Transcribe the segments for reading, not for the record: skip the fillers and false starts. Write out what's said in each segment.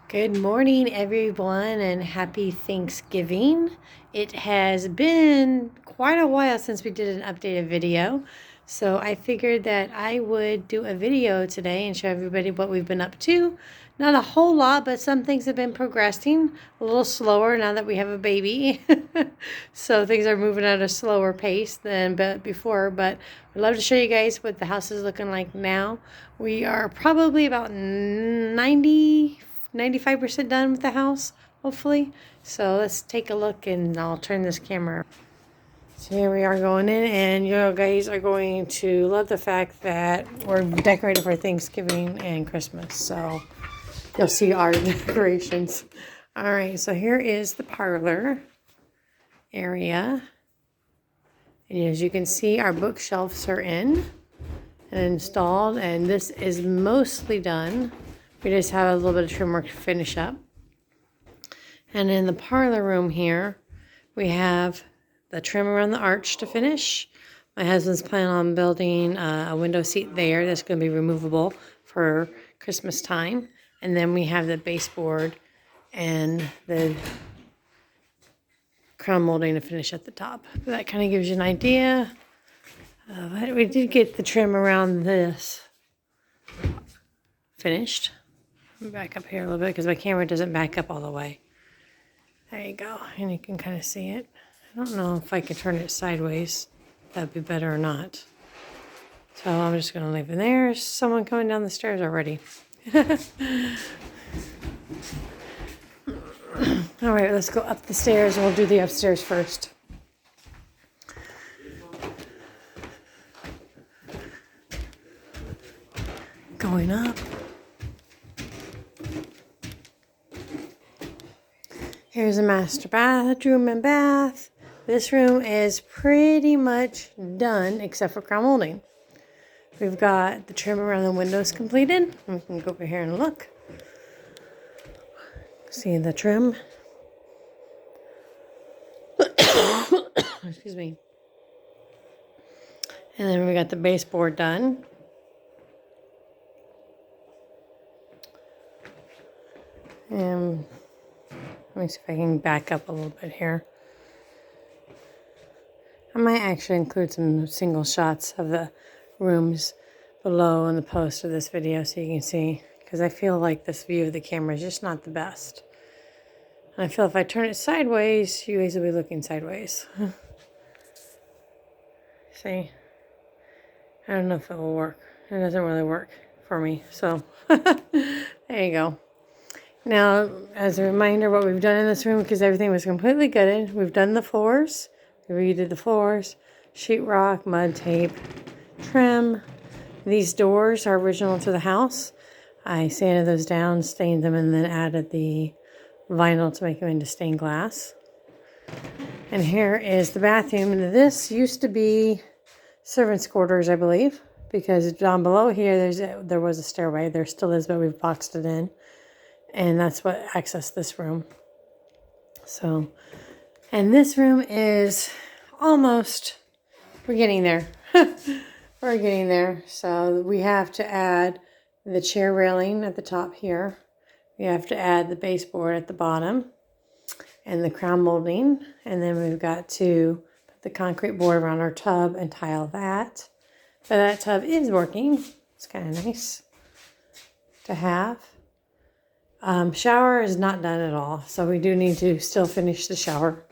Good morning, everyone, and happy Thanksgiving. It has been quite a while since we did an updated video, so I figured that I would do a video today and show everybody what we've been up to. Not a whole lot, but some things have been progressing a little slower now that we have a baby. So things are moving at a slower pace than before, but I'd love to show you guys what the house is looking like now. We are probably about 95% done with the house, hopefully. So let's take a look, and I'll turn this camera. So here we are going in, and you guys are going to love the fact that we're decorated for Thanksgiving and Christmas. So you'll see our decorations. All right, so here is the parlor area. And as you can see, our bookshelves are in and installed, and this is mostly done. We just have a little bit of trim work to finish up. And in the parlor room here, we have the trim around the arch to finish. My husband's planning on building a window seat there that's going to be removable for Christmas time. And then we have the baseboard and the crown molding to finish at the top. But that kind of gives you an idea of it. We did get the trim around this finished. Back up here a little bit because my camera doesn't back up all the way. There you go, and you can kind of see it. I don't know if I can turn it sideways. That'd be better or not. So I'm just going to leave it there. There's someone coming down the stairs already. All right, let's go up the stairs, and we'll do the upstairs first. Going up. Here's a master bedroom and bath. This room is pretty much done except for crown molding. We've got the trim around the windows completed. We can go over here and look. See the trim. Excuse me. And then we got the baseboard done. And let me see if I can back up a little bit here. I might actually include some single shots of the rooms below in the post of this video so you can see, because I feel like this view of the camera is just not the best. And I feel if I turn it sideways, you guys will be looking sideways. See? I don't know if it will work. It doesn't really work for me. So, there you go. Now, as a reminder, what we've done in this room, because everything was completely gutted, we've done the floors. We redid the floors, sheetrock, mud tape, trim. These doors are original to the house. I sanded those down, stained them, and then added the vinyl to make them into stained glass. And here is the bathroom. And this used to be servants' quarters, I believe, because down below here there was a stairway. There still is, but we've boxed it in. And that's what accessed this room. So, and this room is almost, we're getting there. We're getting there. So we have to add the chair railing at the top here. We have to add the baseboard at the bottom and the crown molding. And then we've got to put the concrete board around our tub and tile that. But that tub is working. It's kind of nice to have. Shower is not done at all, so we do need to still finish the shower.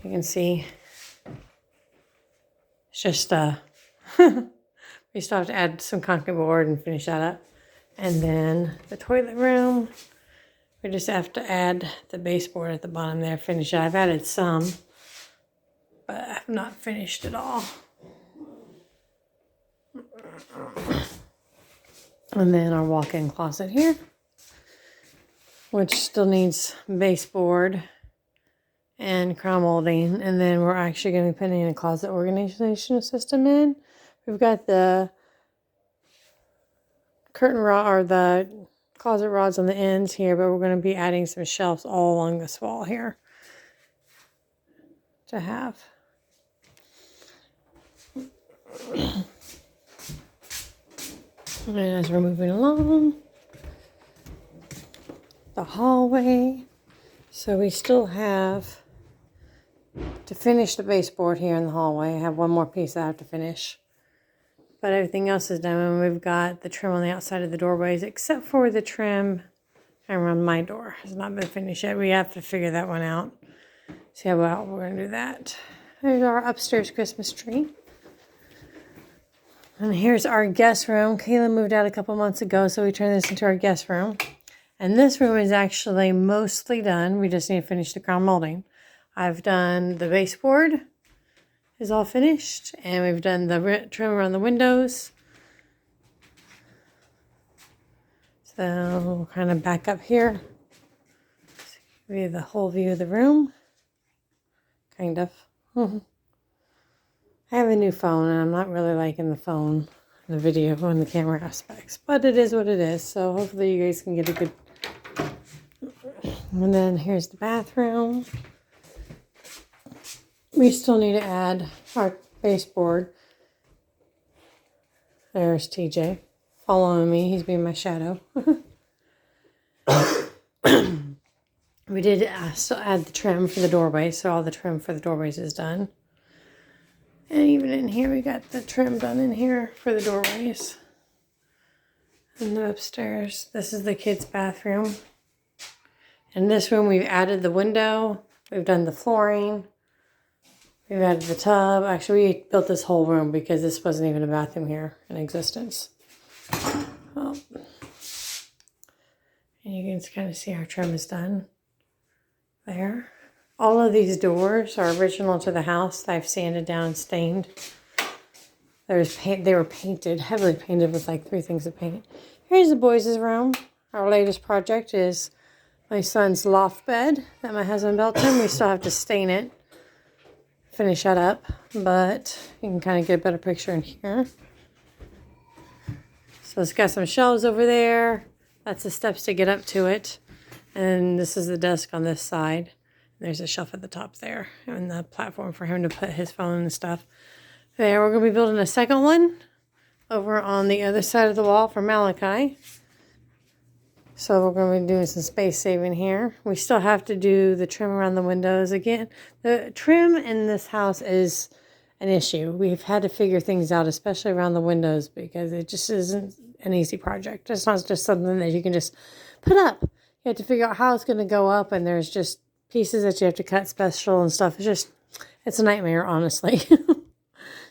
You can see it's just we still have to add some concrete board and finish that up. And then the toilet room, we just have to add the baseboard at the bottom there, finish it. I've added some, but I've not finished it all. And then our walk-in closet here, which still needs baseboard and crown molding. And then we're actually going to be putting a closet organization system in. We've got the curtain rod or the closet rods on the ends here, but we're going to be adding some shelves all along this wall here to have. And as we're moving along, the hallway. So we still have to finish the baseboard here in the hallway. I have one more piece that I have to finish. But everything else is done. And we've got the trim on the outside of the doorways, except for the trim around my door. Has not been finished yet. We have to figure that one out. See how well we're going to do that. There's our upstairs Christmas tree. And here's our guest room. Kayla moved out a couple months ago, so we turned this into our guest room. And this room is actually mostly done. We just need to finish the crown molding. I've done the baseboard is all finished, and we've done the trim around the windows. So we'll kind of back up here. Give you the whole view of the room. Kind of. I have a new phone, and I'm not really liking the phone, the video, and the camera aspects. But it is what it is, so hopefully you guys can get a good... And then here's the bathroom. We still need to add our baseboard. There's TJ following me. He's being my shadow. We did still add the trim for the doorway, so all the trim for the doorways is done. And even in here, we got the trim done in here for the doorways. And the upstairs, this is the kids' bathroom. In this room, we've added the window. We've done the flooring. We've added the tub. Actually, we built this whole room because this wasn't even a bathroom here in existence. Oh. And you can kind of see our trim is done there. All of these doors are original to the house that I've sanded down and stained. They were painted, heavily painted with like 3 things of paint. Here's the boys' room. Our latest project is my son's loft bed that my husband built him. We still have to stain it, finish that up, but you can kind of get a better picture in here. So it's got some shelves over there. That's the steps to get up to it. And this is the desk on this side. There's a shelf at the top there and the platform for him to put his phone and stuff. There, we're going to be building a second one over on the other side of the wall for Malachi. So we're going to be doing some space saving here. We still have to do the trim around the windows again. The trim in this house is an issue. We've had to figure things out, especially around the windows, because it just isn't an easy project. It's not just something that you can just put up. You have to figure out how it's going to go up, and there's just pieces that you have to cut special and stuff. It's a nightmare, honestly.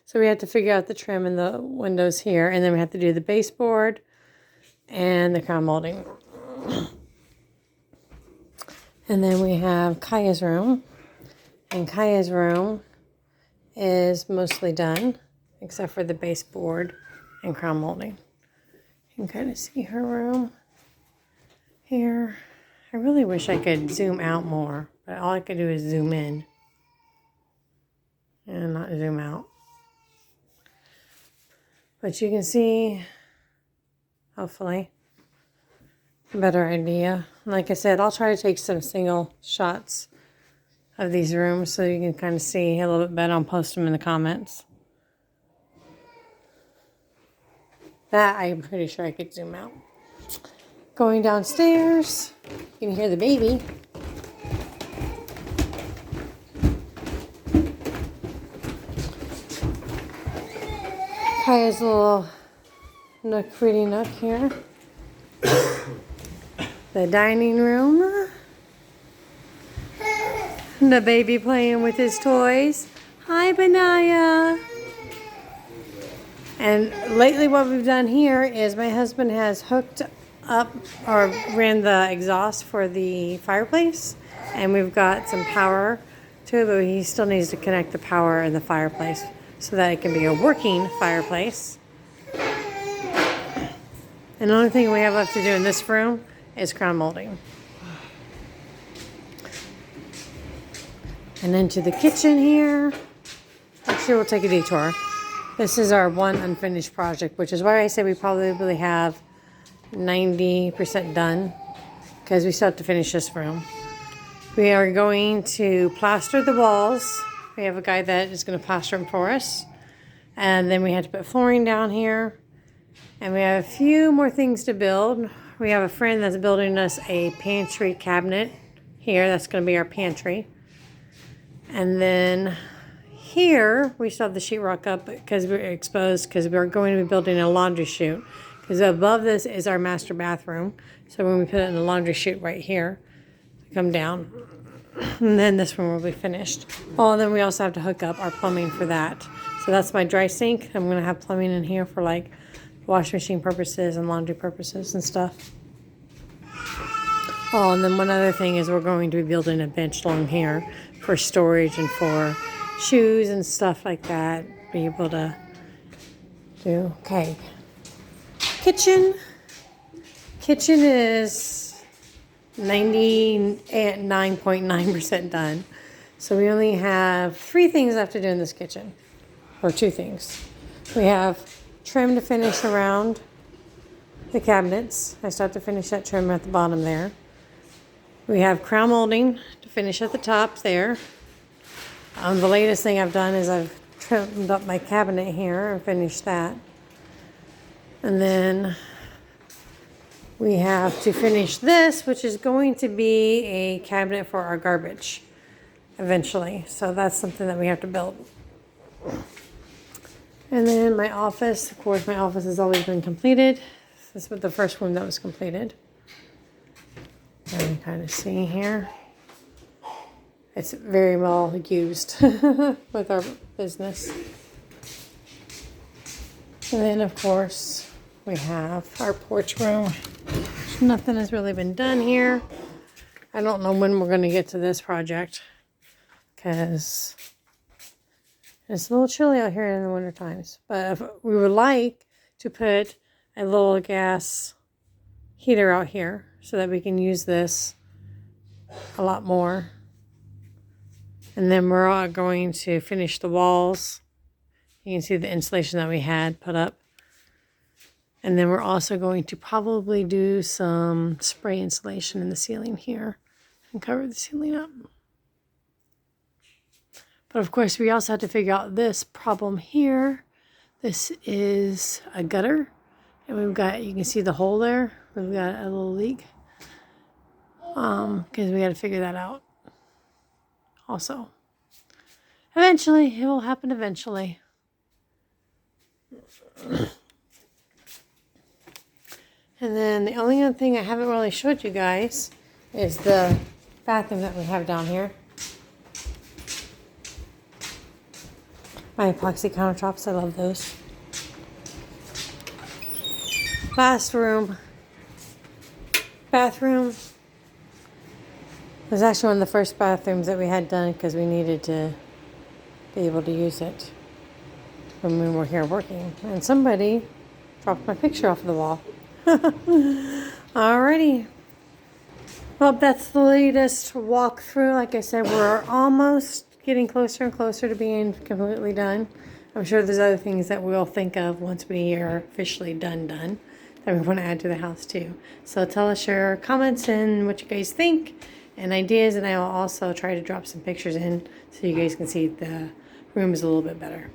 So we had to figure out the trim in the windows here, and then we have to do the baseboard and the crown molding. And then we have Kaya's room, and Kaya's room is mostly done, except for the baseboard and crown molding. You can kind of see her room here. I really wish I could zoom out more, but all I could do is zoom in and not zoom out. But you can see, hopefully, a better idea. Like I said, I'll try to take some single shots of these rooms so you can kind of see a little bit better. I'll post them in the comments. That I'm pretty sure I could zoom out. Going downstairs, you can hear the baby. Kaya's little nook, pretty nook here. The dining room. The baby playing with his toys. Hi, Benaya. And lately what we've done here is my husband has hooked up or ran the exhaust for the fireplace. And we've got some power to it, but he still needs to connect the power in the fireplace so that it can be a working fireplace. And the only thing we have left to do in this room is crown molding. And into the kitchen here. Actually, we'll take a detour. This is our one unfinished project, which is why I say we probably have 90% done, because we still have to finish this room. We are going to plaster the walls. We have a guy that is going to plaster them for us. And then we had to put flooring down here. And we have a few more things to build. we have a friend that's building us a pantry cabinet here. That's going to be our pantry. And then here, we still have the sheetrock up because we're exposed because we're going to be building a laundry chute. Because above this is our master bathroom. So when we put it in the laundry chute right here, come down. And then this one will be finished. Oh, and then we also have to hook up our plumbing for that. So that's my dry sink. I'm going to have plumbing in here for like washing machine purposes and laundry purposes and stuff. Oh, and then one other thing is we're going to be building a bench along here for storage and for shoes and stuff like that. Be able to do. Okay. Kitchen is 99.9% done. So we only have 3 things left to do in this kitchen. Or 2 things. We have trim to finish around the cabinets. I still have to finish that trim at the bottom there. We have crown molding to finish at the top there. The latest thing I've done is I've trimmed up my cabinet here and finished that. And then we have to finish this, which is going to be a cabinet for our garbage eventually. So that's something that we have to build. And then my office, of course, my office has always been completed. This was the first room that was completed. You can kind of see here. It's very well used with our business. And then, of course, we have our porch room. Nothing has really been done here. I don't know when we're going to get to this project because it's a little chilly out here in the winter times. But if we would like to put a little gas heater out here so that we can use this a lot more. And then we're all going to finish the walls. You can see the insulation that we had put up. And then we're also going to probably do some spray insulation in the ceiling here and cover the ceiling up. But of course, we also have to figure out this problem here. This is a gutter. And we've got, you can see the hole there. We've got a little leak. Because we got to figure that out also. Eventually, it will happen eventually. And then the only other thing I haven't really showed you guys is the bathroom that we have down here. My epoxy countertops, I love those. Last room. Bathroom. It was actually one of the first bathrooms that we had done because we needed to be able to use it when we were here working. And somebody dropped my picture off the wall. Alrighty. Well, that's the latest walkthrough. Like I said, we're almost getting closer and closer to being completely done. I'm sure there's other things that we'll think of once we are officially done that we want to add to the house too. So tell us your comments and what you guys think and ideas, and I will also try to drop some pictures in so you guys can see the room is a little bit better.